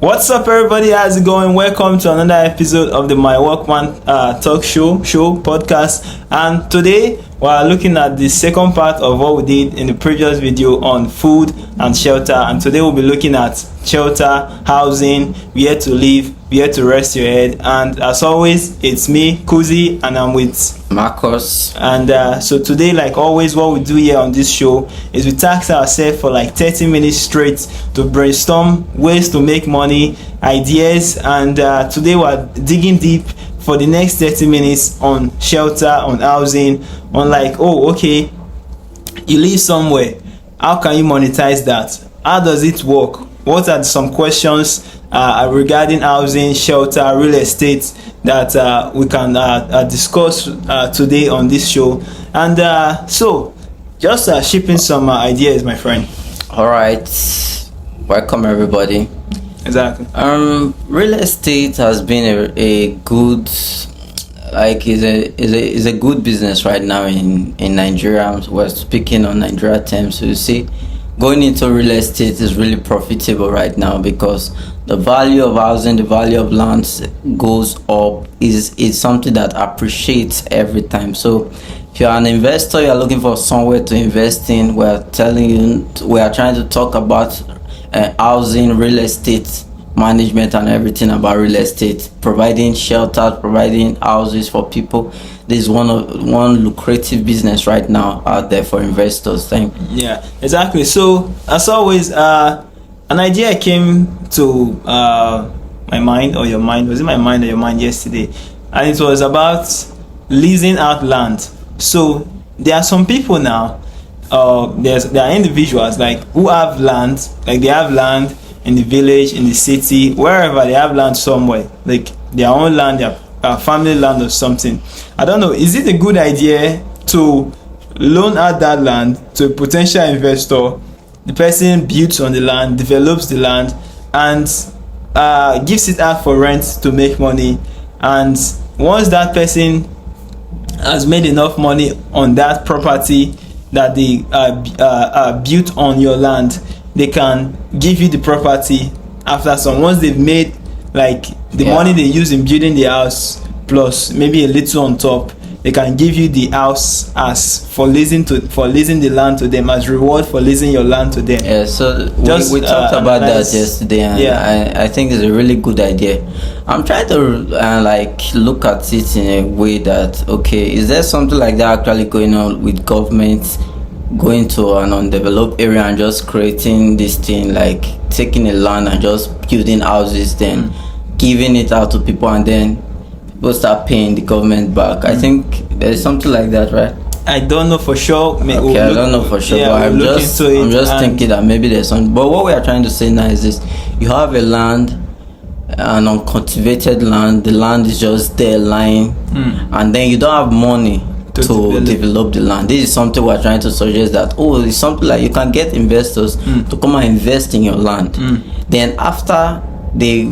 What's up, everybody? How's it going? Welcome to another episode of the My Workman Talk Show podcast. And today we're looking at the second part of what we did in the previous video on food and shelter. And today we'll be looking at shelter, housing, where to live, where to rest your head. And as always, it's me, Kuzi, and I'm with Marcus. And so today, like always, what we do here on this show is we task ourselves for like 30 minutes straight to brainstorm ways to make money, ideas, and today we're digging deep for the next 30 minutes on shelter, on housing, on like, oh, okay, you live somewhere, how can you monetize that? How does it work? What are some questions regarding housing, shelter, real estate that we can discuss today on this show? And so just shipping some ideas, my friend. All right, welcome everybody. Exactly. Real estate has been a good, like, is a good business right now in Nigeria. We're speaking on Nigeria terms, so you see, going into real estate is really profitable right now because the value of housing, the value of lands goes up. Is something that appreciates every time. So if you're an investor, you're looking for somewhere to invest in, we are trying to talk about housing, real estate management, and everything about real estate, providing shelters, providing houses for people. This is one lucrative business right now out there for investors. Yeah, exactly. So as always, an idea came to my mind, or your mind. Was it my mind or your mind yesterday? And it was about leasing out land. So there are some people now, there are individuals like who have land, like they have land in the village, in the city, wherever they have land somewhere, like their own land, their family land or something. I don't know, is it a good idea to loan out that land to a potential investor? The person builds on the land, develops the land, and gives it out for rent to make money. And once that person has made enough money on that property that they built on your land, they can give you the property after some. Once they've made like the money they use in building the house plus maybe a little on top, they can give you the house as for leasing the land to them, as reward for leasing your land to them. Yeah, so we talked about that yesterday, and I think it's a really good idea. I'm trying to like look at it in a way that, okay, is there something like that actually going on with government going to an undeveloped area and just creating this thing, like taking a land and just building houses, then giving it out to people, and then people start paying the government back? I think there's something like that, right? I don't know for sure. I don't know for sure, but I'm just thinking that maybe there's something. But what we are trying to say now is this: you have a land, an uncultivated land. The land is just there lying, and then you don't have money to develop the land. This is something we're trying to suggest, that it's something like you can get investors to come and invest in your land. Then after they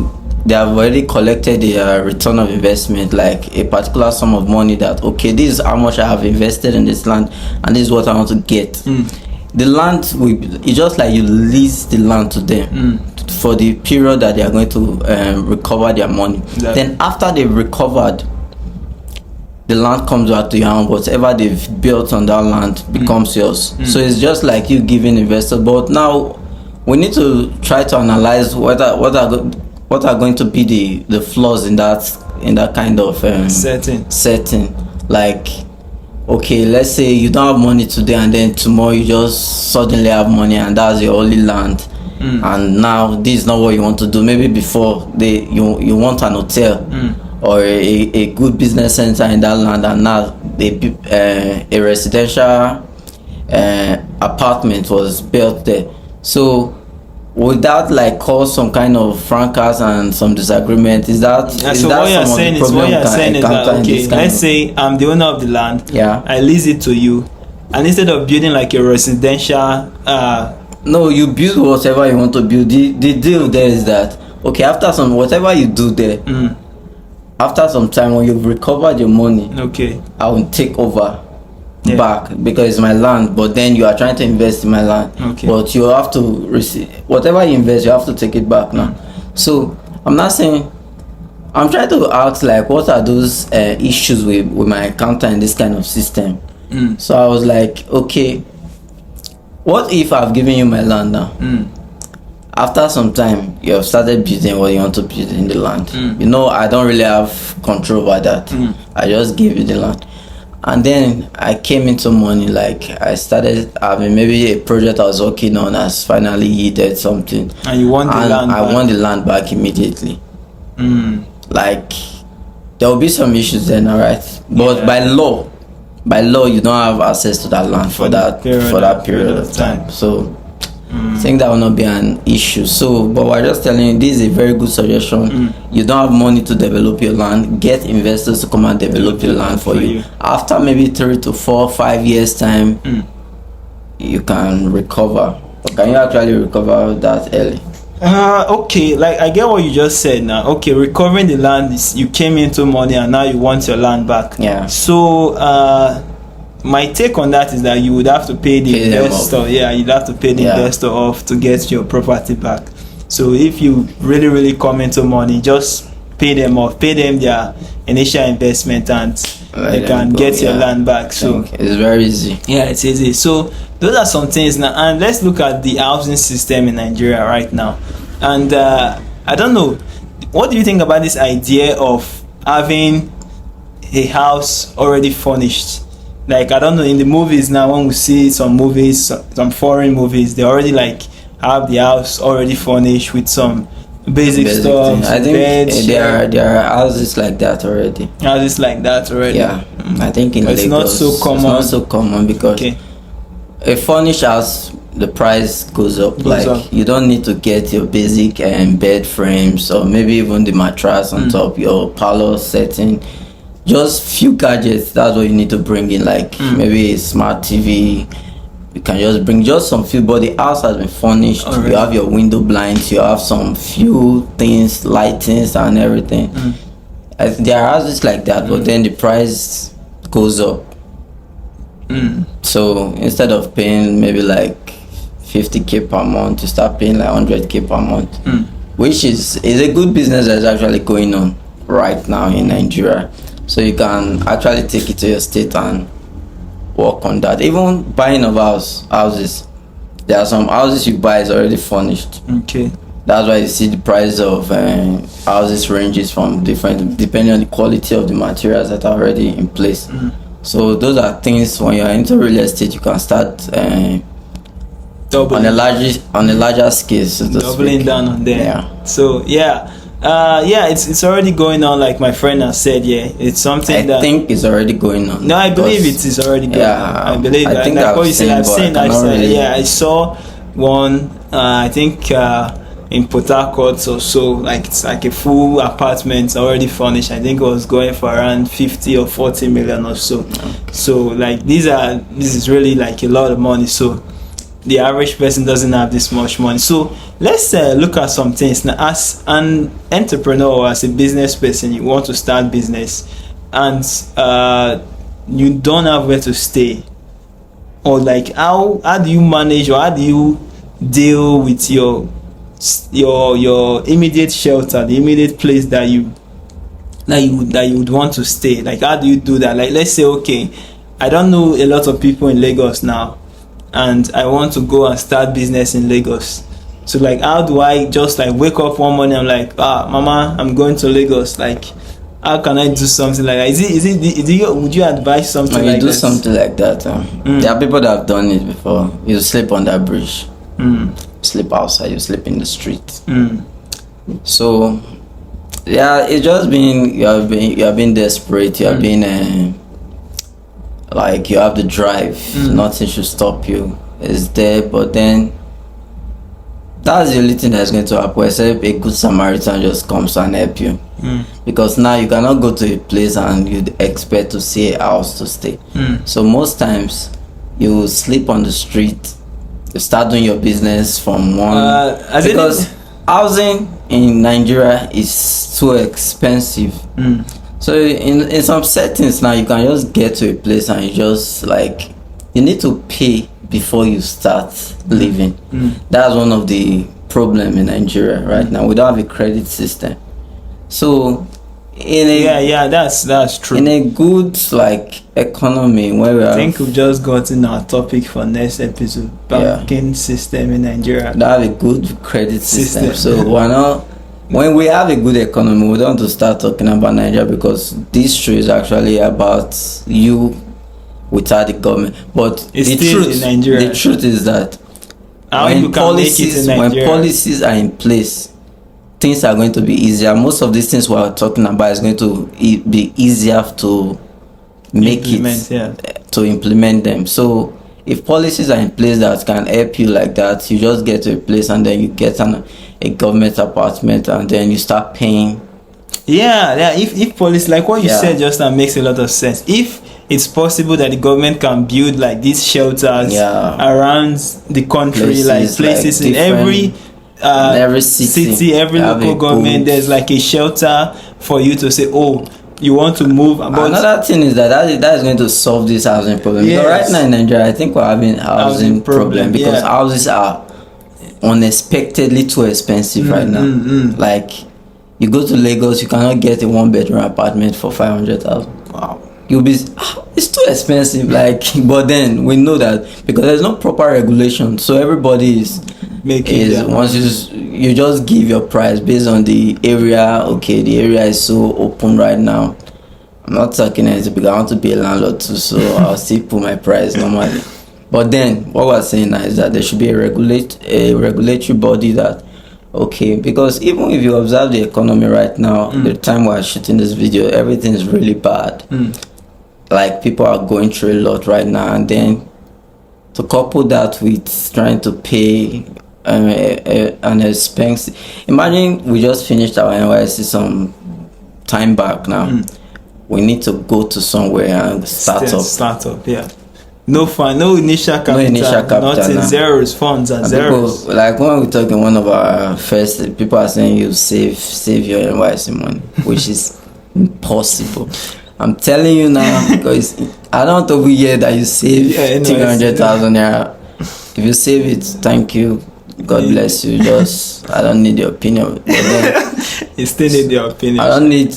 have already collected the return of investment, like a particular sum of money, that okay, this is how much I have invested in this land and this is what I want to get. The land it's just like you lease the land to them for the period that they are going to recover their money. Then after they've recovered, the land comes back to you, and whatever they've built on that land becomes yours. So it's just like you giving investors. But now we need to try to analyze what are going to be the flaws in that kind of setting. Like, okay, let's say you don't have money today, and then tomorrow you just suddenly have money, and that's your only land. And now this is not what you want to do. Maybe before you want an hotel or a good business center in that land, and now a residential apartment was built there. So would that like cause some kind of fracas and some disagreement? Is that what you're saying is that, okay, let's say I'm the owner of the land, I lease it to you, and instead of building like a residential no, you build whatever you want to build. The deal there is that, okay, after whatever you do there, after some time, when you've recovered your money, okay, I will take over back because it's my land. But then you are trying to invest in my land, but you have to receive whatever you invest, you have to take it back now. So I'm not saying, I'm trying to ask like what are those issues we might encounter in this kind of system. So I was like, okay, what if I've given you my land now? After some time, you have started building what you want to build in the land. You know, I don't really have control over that. I just gave you the land. And then I came into money, like I started having maybe a project I was working on has finally yielded something. And you want the land back? I want the land back immediately. Like, there will be some issues then, alright? But by law, you don't have access to that land for that period of time. So I think that will not be an issue. So, but we're just telling you, this is a very good suggestion. You don't have money to develop your land, get investors to come and develop your land for you. After maybe 3 to 4, 5 years time, you can recover. Can you actually recover that early? Okay, like I get what you just said now. Okay, recovering the land is you came into money and now you want your land back. Yeah. So my take on that is that you would have to pay the investor. Yeah, you'd have to pay the investor off to get your property back. So if you really come into money, just pay them off, pay them their initial investment, and you can get your land back. So it's very easy. Yeah, it's easy. So those are some things now. And let's look at the housing system in Nigeria right now. And I don't know, what do you think about this idea of having a house already furnished? Like, I don't know, in the movies now, when we see some movies, some foreign movies, they already like have the house already furnished with some basic stuff. I think beds, there are houses like that already. Houses like that already. Yeah, I think in Lagos, it's not so common. It's not so common because a furnished house, the price goes up. You don't need to get your basic bed frames or maybe even the mattress on top, your parlor setting. Just few gadgets, that's what you need to bring in, like maybe a smart TV. You can just bring just some few, but the house has been furnished. You have your window blinds, you have some few things, lightings and everything. There are houses like that, but then the price goes up. So instead of paying maybe like 50k per month, you start paying like 100k per month, which is a good business that's actually going on right now in Nigeria. So you can actually take it to your state and work on that. Even buying of houses, there are some houses you buy is already furnished. Okay. That's why you see the price of houses ranges from different, depending on the quality of the materials that are already in place. So those are things when you're into real estate, you can start on a larger scale. So doubling down on them. Yeah. So it's already going on, like my friend has said. Yeah, it's something I think it's already going on. No, I believe it is already going on. I believe I think like what you said. I saw one. I think in Port Harcourt or so. Like it's like a full apartment already furnished. I think it was going for around 50 or 40 million or so. So like this is really like a lot of money. So the average person doesn't have this much money. So let's look at some things now. As an entrepreneur or as a business person, you want to start business and you don't have where to stay, or like how do you manage, or how do you deal with your immediate shelter, the immediate place that you would want to stay? Like, how do you do that? Like, let's say, okay, I don't know a lot of people in Lagos now, and I want to go and start business in Lagos. So like, how do I just like wake up one morning, I'm like, mama, I'm going to Lagos. Like, how can I do something like that? Would you advise something like that? Do something like that. There are people that have done it before. You sleep on that bridge. Sleep outside, you sleep in the street. So yeah, it's just been you have been desperate, you have been like you have the drive, nothing should stop you. It's there, but then that's the only thing that's going to happen, except a good Samaritan just comes and help you. Because now you cannot go to a place and you'd expect to see a house to stay. So most times you sleep on the street, you start doing your business from one, because housing in Nigeria is too expensive. So in some settings now, you can just get to a place and you just like, you need to pay before you start living. That's one of the problem in Nigeria right now. We don't have a credit system. So that's true. In a good economy where we I think we've just gotten our topic for next episode. Banking system in Nigeria. We have a good credit system. So why not? When we have a good economy, we don't want to start talking about Nigeria, because this show is actually about you without the government. But it's still in Nigeria. The truth is that when policies are in place, things are going to be easier. Most of these things we are talking about is going to be easier to to implement them. So if policies are in place that can help you like that, you just get to a place and then you get a government apartment and then you start paying. If policy, like what you said just now, makes a lot of sense. If it's possible that the government can build like these shelters around the country, places in every city, every local government, there's like a shelter for you to say, oh, you want to move. But another thing is that is going to solve this housing problem. Because right now in Nigeria, I think we're having housing problem because houses are unexpectedly too expensive right now. Like, you go to Lagos, you cannot get a 1-bedroom apartment for 500,000. Wow. It's too expensive. But then we know that because there's no proper regulation, so everybody is once you just give your price based on the area. Okay, the area is so open right now. I'm not talking anything because I want to be a landlord too, so I'll still put my price normally. But then what we're saying now is that there should be a regulatory body that, okay, because even if you observe the economy right now, the time we're shooting this video, everything is really bad. Like, people are going through a lot right now, and then to couple that with trying to pay an expense. Imagine we just finished our NYSC some time back now. We need to go to somewhere and start up. No fund, no initial capital, nothing, zeros, funds are zeros. People, like when we talk in one of our first, people are saying you save your NYSC money, which is impossible. I'm telling you now, because I don't want to be here that you save 300,000 naira. If you save it, thank you. God bless you. Just, I don't need your opinion. You still need your opinion. I don't need,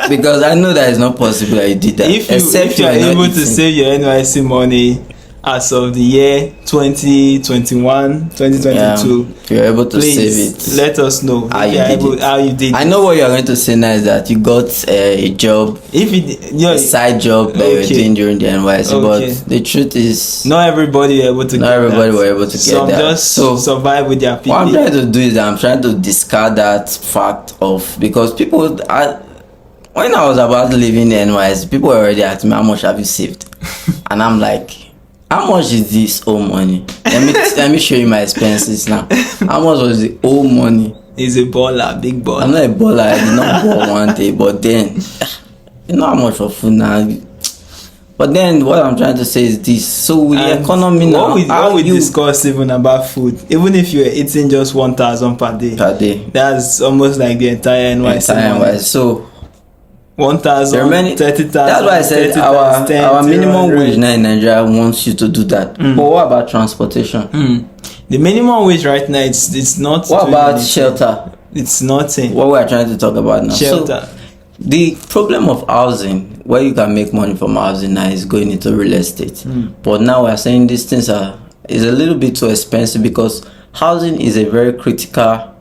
because I know that it's not possible that you did that. If you are able to save your NYSC money as of the year 2021, 2022, if you're able to save it, let us know how you did. I know what you're going to say now is that you got a job, a side job that you were doing during the NYSC, but the truth is, not everybody were able to. Were able to get that. Just survive with their people. What I'm trying to do is that I'm trying to discard that fact of, because people, when I was about to leave in the NYSC, people were already asking me, how much have you saved? And I'm like, how much is this old money? Let me show you my expenses now. How much was the old money? He's a baller, big baller. I'm not a baller. I did not ball one day, but then you know how much for food now. But then what I'm trying to say is this: so with the economy now, what we discuss even about food, even if you're eating just 1,000 per day, that's almost like the entire NYSC. So 1,000, 30,000. That's why I said our minimum wage now in Nigeria wants you to do that. But what about transportation? The minimum wage right now, it's not. What about shelter? It's nothing. What we are trying to talk about now. Shelter. So, the problem of housing, where you can make money from housing now, is going into real estate. But now we are saying these things is a little bit too expensive, because housing is a very critical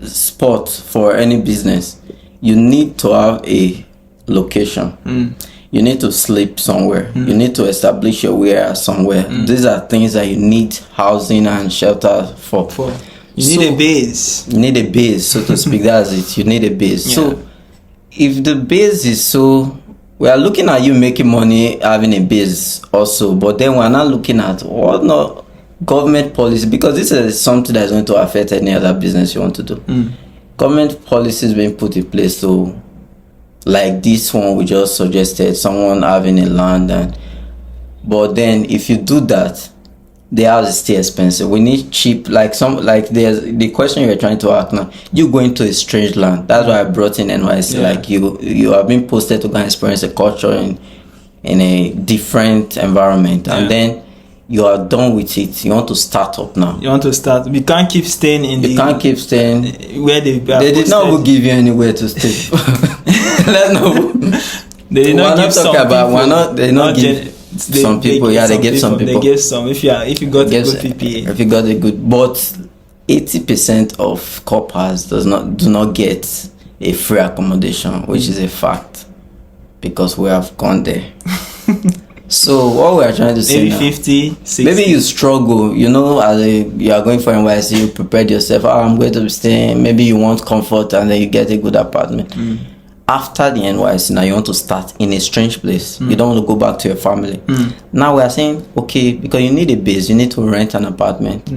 spot for any business. You need to have a location. You need to sleep somewhere. You need to establish your warehouse somewhere. These are things that you need housing and shelter for. You need a base. You need a base, so to speak. That's it. You need a base. So if the base is we are looking at you making money having a base also, but then we're not looking at what not government policy, because this is something that's going to affect any other business you want to do. Government policies being put in place, so like this one we just suggested, someone having a land, but then if you do that, the house is still expensive. We need cheap, there's the question you're trying to ask now. You going to a strange land. That's why I brought in NYSC. Like you have been posted to go and experience a culture in a different environment, and then you are done with it. You want to start up now. You want to start. You can't keep staying in You can't keep staying where they did not even give you anywhere to stay. Let's know. They did not give some people. We're not. They not give some people. They give some people. They give some. If you got a good PPA. If you got a good, but 80% of coppers do not get a free accommodation, which is a fact, because we have gone there. So what we are trying to say, maybe 50, 60. Maybe you struggle, you are going for NYC, you prepared yourself, I'm going to be staying, maybe you want comfort and then you get a good apartment. After the NYC, now you want to start in a strange place. You don't want to go back to your family. Now we are saying, okay, because you need a base, you need to rent an apartment.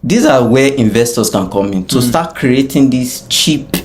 These are where investors can come in to start creating this cheap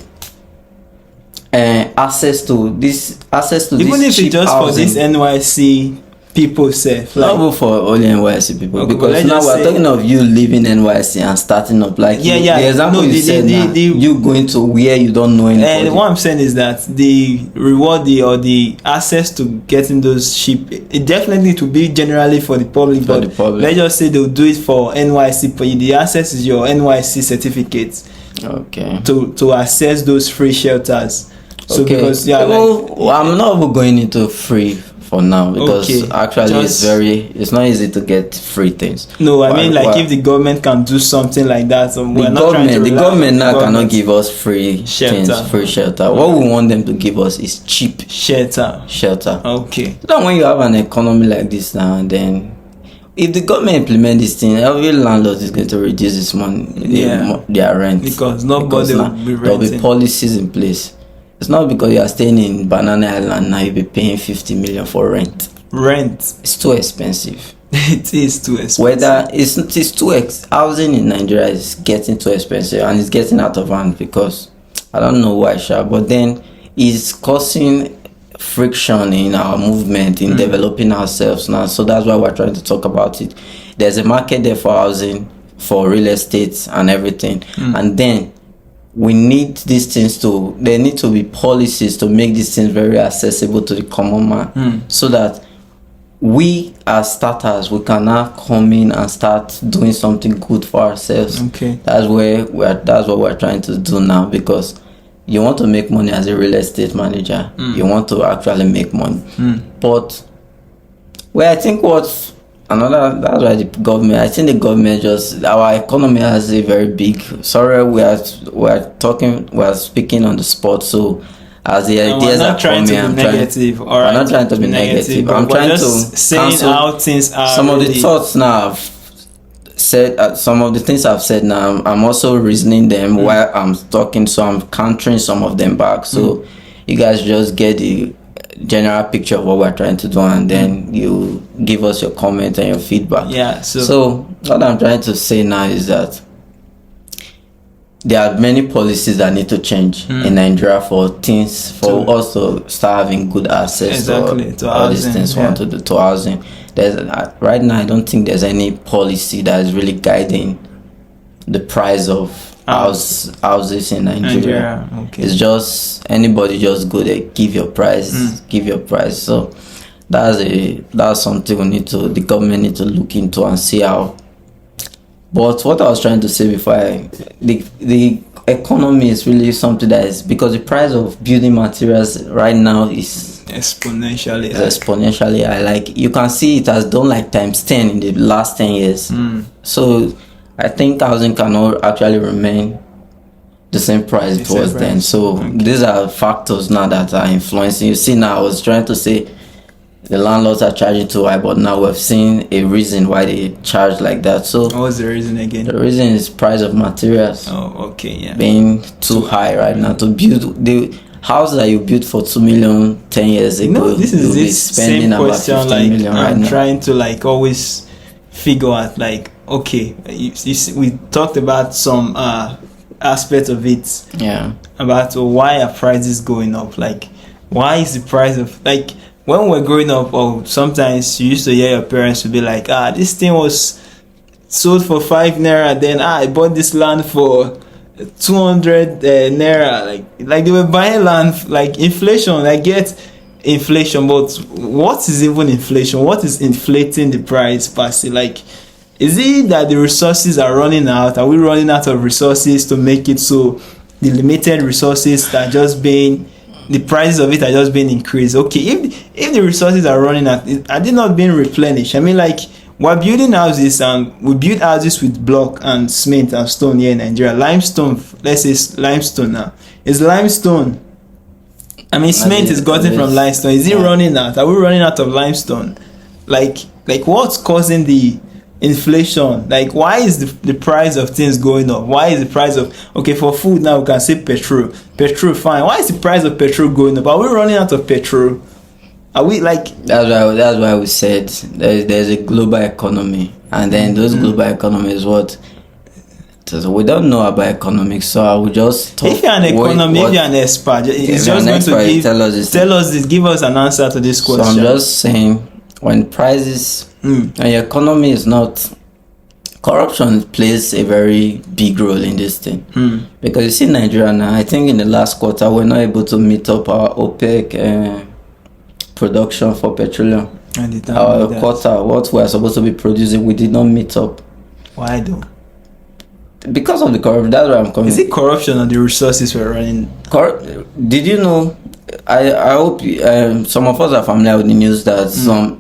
access to this even if it's just housing. For this NYC people say not for only NYC people, okay, because now we're talking of you leaving NYC and starting up, like the example you said you going to where you don't know anybody. What I'm saying is that the reward or the access to getting those cheap, it definitely to be generally for the public, but let's just say they'll do it for NYC. The access is your NYC certificate, okay, to access those free shelters. So okay. Because I'm not even going into free for now, because actually it's not easy to get free things. No, I mean if the government can do something like that, the government now cannot give us free shelter. What we want them to give us is cheap shelter. Okay. So when you have an economy like this now, and then if the government implement this thing, every landlord is going to reduce this money, their rent, because nobody will be renting. There will be policies in place. It's not because you are staying in Banana Island now you'll be paying 50 million for rent. It's too expensive. It is too expensive. Whether it's too housing in Nigeria is getting too expensive, and it's getting out of hand, because I don't know why, but then it's causing friction in our movement in developing ourselves now. So that's why we're trying to talk about it. There's a market there for housing, for real estate and everything, and then we need these things there need to be policies to make these things very accessible to the common man, so that we as starters, we can now come in and start doing something good for ourselves. Okay. That's what we're trying to do now, because you want to make money as a real estate manager. You want to actually make money. But I think that's why the government our economy has a very big, we're speaking on the spot, so as the ideas are coming, I'm not trying to be negative. I'm trying to saying how things are. Some of the thoughts now I've said, some of the things I've said now, I'm also reasoning them while I'm talking, so I'm countering some of them back, so you guys just get the general picture of what we're trying to do, and then you give us your comment and your feedback. So what I'm trying to say now is that there are many policies that need to change in Nigeria for us to start having good access to all these things we want to do to housing. Right now I don't think there's any policy that is really guiding the price of houses in Nigeria. Okay. It's just anybody just go there, give your price. So that's something the government need to look into and see how. But what I was trying to say before, the economy is really something that is, because the price of building materials right now is exponentially high. Like you can see it has done like times 10 in the last 10 years. So I think housing cannot actually remain the same price it was then. So these are factors now that are influencing. You see, now I was trying to say the landlords are charging too high, but now we've seen a reason why they charge like that. So what was the reason again? The reason is price of materials. Being too high right now to build the house that you built for 2 million 10 years ago. This is this spending same question. About 15 million right now. I'm trying to always figure out we talked about some aspect of it, about why are prices going up, why is the price of, when we're growing up, or sometimes you used to hear your parents would be like, this thing was sold for 5 naira, then I bought this land for 200 naira, like they were buying land, inflation, inflation, but what is even inflation? What is inflating the price per se? Like, is it that the resources are running out? Are we running out of resources to make it so the limited resources that are just being, the prices of it are just being increased? Okay, if the resources are running out, are they not being replenished? I mean, like, we're building houses, and we build houses with block and cement and stone here in Nigeria. Limestone, let's say limestone now. Is limestone, I mean, cement is gotten from limestone. Is it running out? Are we running out of limestone? Like what's causing the inflation? Like, why is the price of things going up? Why is the price of, okay, for food now we can say petrol, fine. Why is the price of petrol going up? Are we running out of petrol? Are we, like, that's why we said there's a global economy, and then those global economies, what, so we don't know about economics, so I will just talk. If you're an economist, if you're an expert, it's just going to tell us this, give us an answer to this question. So I'm just saying, when prices and the economy is not, corruption plays a very big role in this thing. Because you see Nigeria now, I think in the last quarter we're not able to meet up our OPEC production for petroleum. Our quarter, what we are supposed to be producing, we did not meet up. Why though? Because of the corruption. That's where I'm coming. Is it corruption or the resources we're running? Did you know? I hope some of us are familiar with the news that some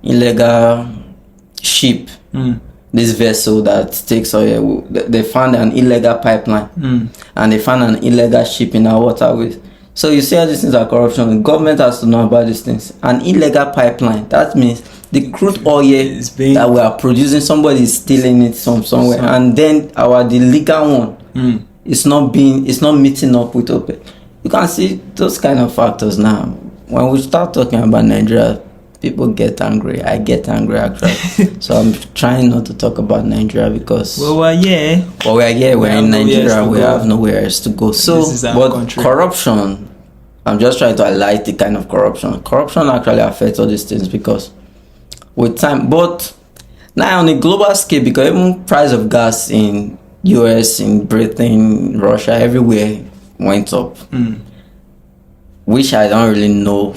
illegal ship, this vessel that takes oil, they found an illegal pipeline, and they found an illegal ship in our waterways. So you see how these things are corruption. The government has to know about these things. An illegal pipeline, that means the crude oil that we are producing, somebody is stealing it somewhere, and then the legal one is not meeting up with OPEC. You can see those kind of factors now. When we start talking about Nigeria, people get angry. I get angry actually. So I'm trying not to talk about Nigeria because we're here. We're in Nigeria. We have nowhere else to go. So, but country. Corruption, I'm just trying to highlight the kind of corruption. Corruption actually affects all these things because with time, but now on a global scale, because even price of gas in US, in Britain, Russia, everywhere went up, which I don't really know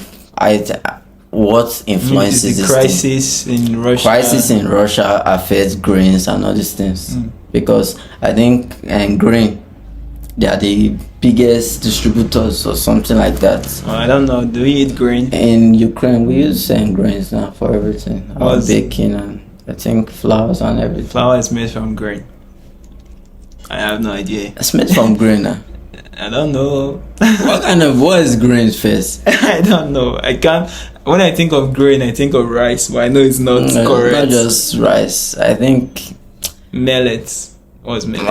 what influences the crisis in Russia. Crisis in Russia affects grains and all these things because I think grain, they are the biggest distributors or something like that. I don't know. Do we eat grain? In Ukraine, we use grains now for everything. Our baking and I think flours and everything. Flour is made from grain. I have no idea. It's made from grain now. I don't know. What is grains first? I don't know. I can't. When I think of grain, I think of rice, but I know it's not correct. Not just rice. I think millet was millet.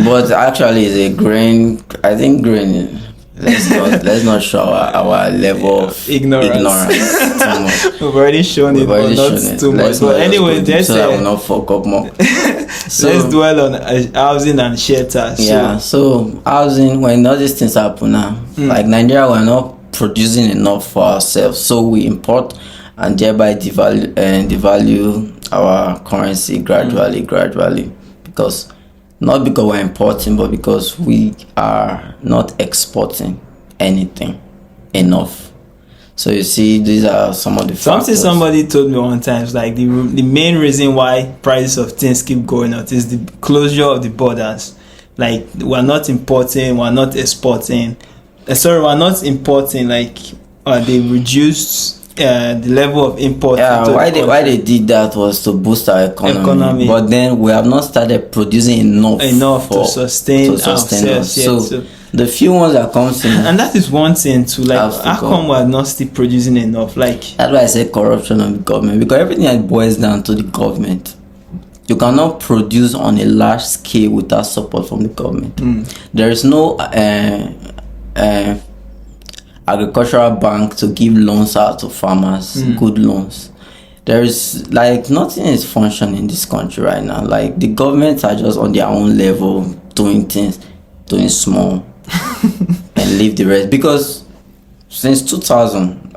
But actually, it's a grain. I think grain. Let's not show our level of ignorance too much. We've already shown it, but not too much. But anyway, so I will not fuck up more. So let's dwell on housing and shelter. Yeah, so housing, when all these things happen now, like Nigeria, we're not producing enough for ourselves, so we import and thereby devalue our currency gradually, because not because we're importing, but because we are not exporting anything enough. So you see, these are some of the factors. Somebody told me one time, it's like the main reason why prices of things keep going up is the closure of the borders. Like, we're not importing, we're not exporting. We're not importing. Like, they reduced the level of import. Yeah, why they did that was to boost our economy. But then we have not started producing enough to sustain ourselves. So the few ones that comes in, and that is one thing too. Like, how come we're not still producing enough? Like, that's why I say corruption of the government, because everything that boils down to the government. You cannot produce on a large scale without support from the government. There is no agricultural bank to give loans out to farmers, good loans. There is, like, nothing is functioning in this country right now. Like, the governments are just on their own level, doing things, doing small, and leave the rest. Because since 2000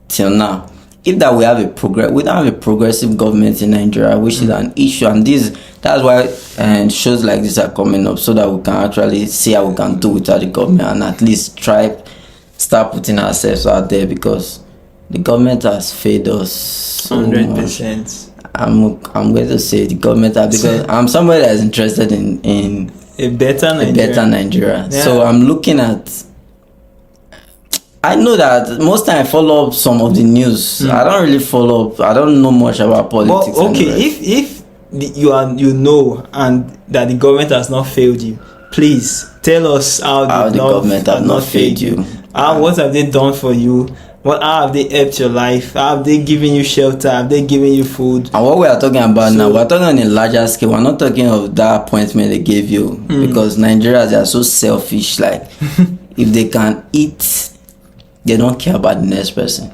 till now, if that we have we don't have a progressive government in Nigeria, which is an issue, and that's why shows like this are coming up, so that we can actually see how we can do without the government and at least try start putting ourselves out there, because the government has failed us so 100%. I'm going to say the government because I'm somebody that's interested in a better Nigeria. Yeah. So I'm looking at. I know that most time I follow up some of the news. I don't really follow up. I don't know much about politics. Well, okay, if you know and that the government has not failed you, please tell us how the government has not failed you. What have they done for you? How have they helped your life? How have they given you shelter? Have they given you food? And what we are talking about now, we're talking on a larger scale. We're not talking of that appointment they gave you, because Nigerians are so selfish. Like, if they can eat, they don't care about the next person.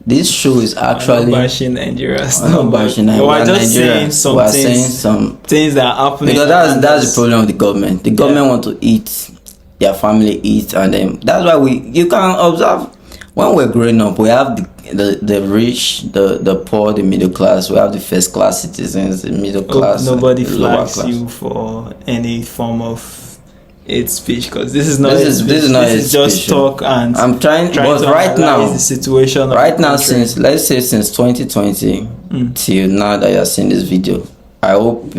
This show is actually. I'm not bashing Nigerians. I'm not bashing Nigerians. We're just saying some things that are happening. Because that's the problem of the government. The government want to eat, their family eat, and then that's why you can observe. When we're growing up, we have the rich, the poor, the middle class. We have the first class citizens, the middle class. Nobody flags you for any form of hate speech, because this is just talk, and I'm trying but right now the situation right now, since 2020 till now that you're seeing this video, I hope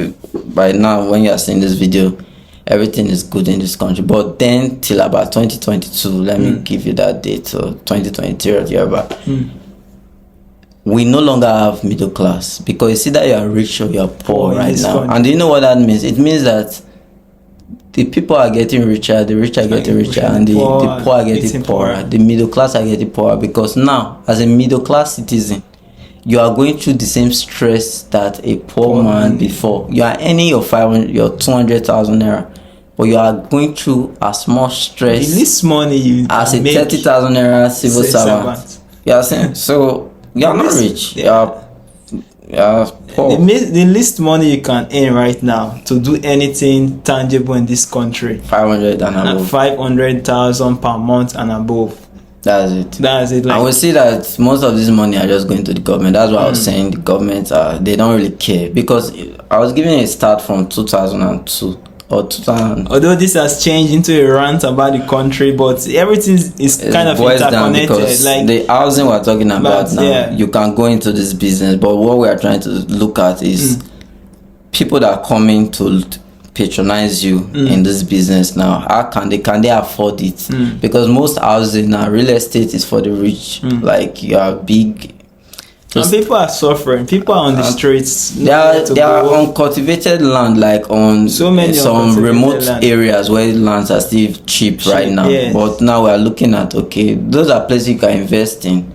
by now when you're seeing this video, everything is good in this country. But then till about 2022, let me give you that date, so 2023 or whatever, we no longer have middle class, because you see that you are rich or you are poor right now. And do you know what that means? It means that the people are getting richer, the rich are getting richer, and the poor are getting poorer. The middle class are getting poorer, because now, as a middle class citizen, you are going through the same stress that a poor man before. You are earning your 200,000 naira, but you are going through as much stress the least money you as a 30,000 naira civil servant. You are saying, so you are not rich. You are poor. The least money you can earn right now to do anything tangible in this country, 500 and above, 500,000 per month and above. That's it. Like, and we see that most of this money are just going to the government. That's why I was saying the government they don't really care, because I was giving a start from 2002 or 2000. Although this has changed into a rant about the country, but everything is kind of interconnected. Like the housing we're talking about now, you can go into this business, but what we are trying to look at is people that are coming to patronize you in this business now. How can they afford it? Because most housing now, real estate is for the rich. Like, you are big. And people are suffering. People are on the streets. They are on cultivated land, like on some remote areas where lands are still cheap right now. Yes. But now we are looking at, okay, those are places you can invest in.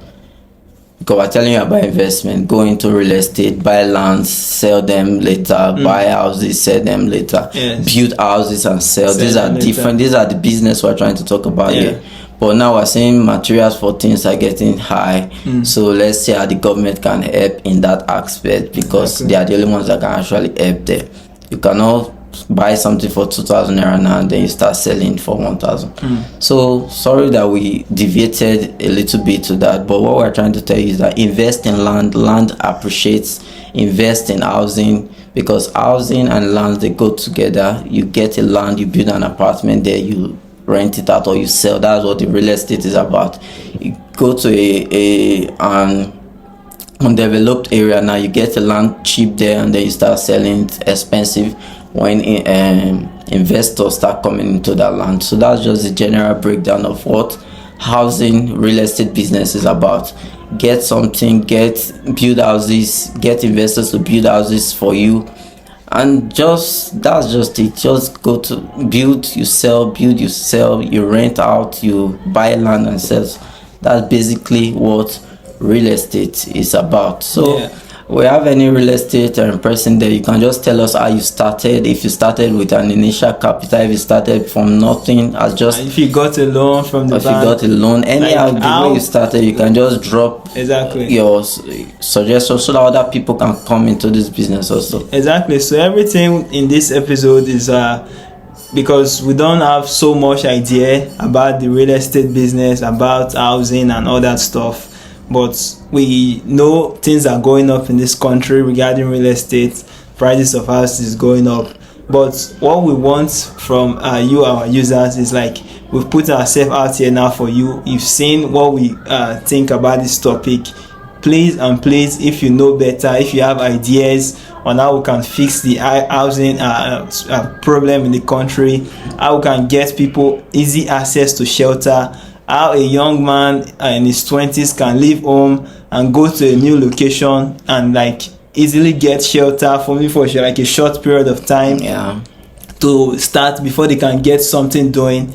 Because we're telling you about investment, go into real estate, buy lands, sell them later, buy houses, sell them later, build houses and sell. These are different. These are the business we're trying to talk about here. But now we're saying materials for things are getting high. So let's see how the government can help in that aspect, because they are the only ones that can actually help there. You cannot buy something for 2,000 naira now and then you start selling for 1,000. So sorry that we deviated a little bit to that, but what we're trying to tell you is that invest in land appreciates. Invest in housing, because housing and land, they go together. You get a land, you build an apartment there, you rent it out or you sell. That's what the real estate is about. You go to a undeveloped area now, you get a land cheap there and then you start selling it expensive when investors start coming into that land. So that's just the general breakdown of what housing real estate business is about. Get something, build houses, get investors to build houses for you, and that's just it. Just go to build, you sell, you rent out, you buy land and sell. That's basically what real estate is about. So we have any real estate person there, you can just tell us how you started. If you started with an initial capital, if you started from nothing, if you got a loan from the bank, if you got a loan, anyhow, the way you started, you can just drop your suggestions so that other people can come into this business also. Exactly. So everything in this episode is because we don't have so much idea about the real estate business, about housing and all that stuff. But we know things are going up in this country regarding real estate. Prices of houses is going up. But what we want from you, our users, is like we've put ourselves out here now for you. You've seen what we think about this topic. Please, if you know better, if you have ideas on how we can fix the housing problem in the country, how we can get people easy access to shelter, how a young man in his 20s can leave home and go to a new location and like easily get shelter for like a short period of time to start before they can get something doing.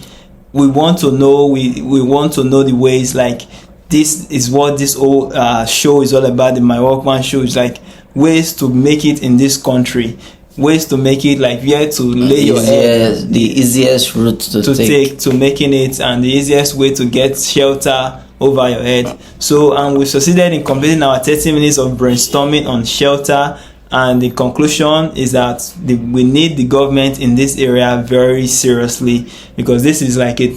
We want to know, we want to know the ways. Like, this is what this whole show is all about. The My Workman show is like ways to make it in this country, ways to make it, like where to lay your head, the easiest route to take to making it, and the easiest way to get shelter over your head. So, and we succeeded in completing our 30 minutes of brainstorming on shelter, and the conclusion is that we need the government in this area very seriously, because this is like a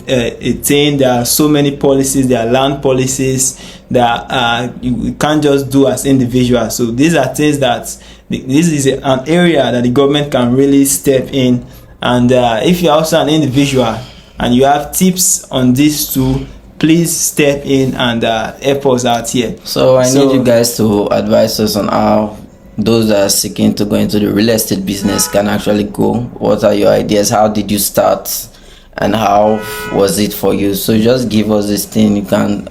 thing. There are so many policies. There are land policies that you can't just do as individuals. So these are things that this is an area that the government can really step in. And if you're also an individual and you have tips on this too, please step in and help us out here. So I need you guys to advise us on how those that are seeking to go into the real estate business can actually go. What are your ideas? How did you start? And how was it for you? So just give us this thing. You can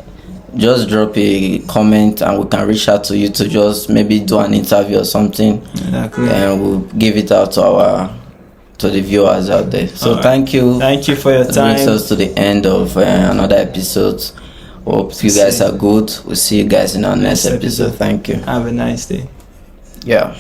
just drop a comment and we can reach out to you to just maybe do an interview or something. Exactly. And we'll give it out to the viewers out there. So thank you for your time. That brings us to the end of another episode. Hope you guys are good. We'll see you guys in our next episode. Thank you. Have a nice day. Yeah.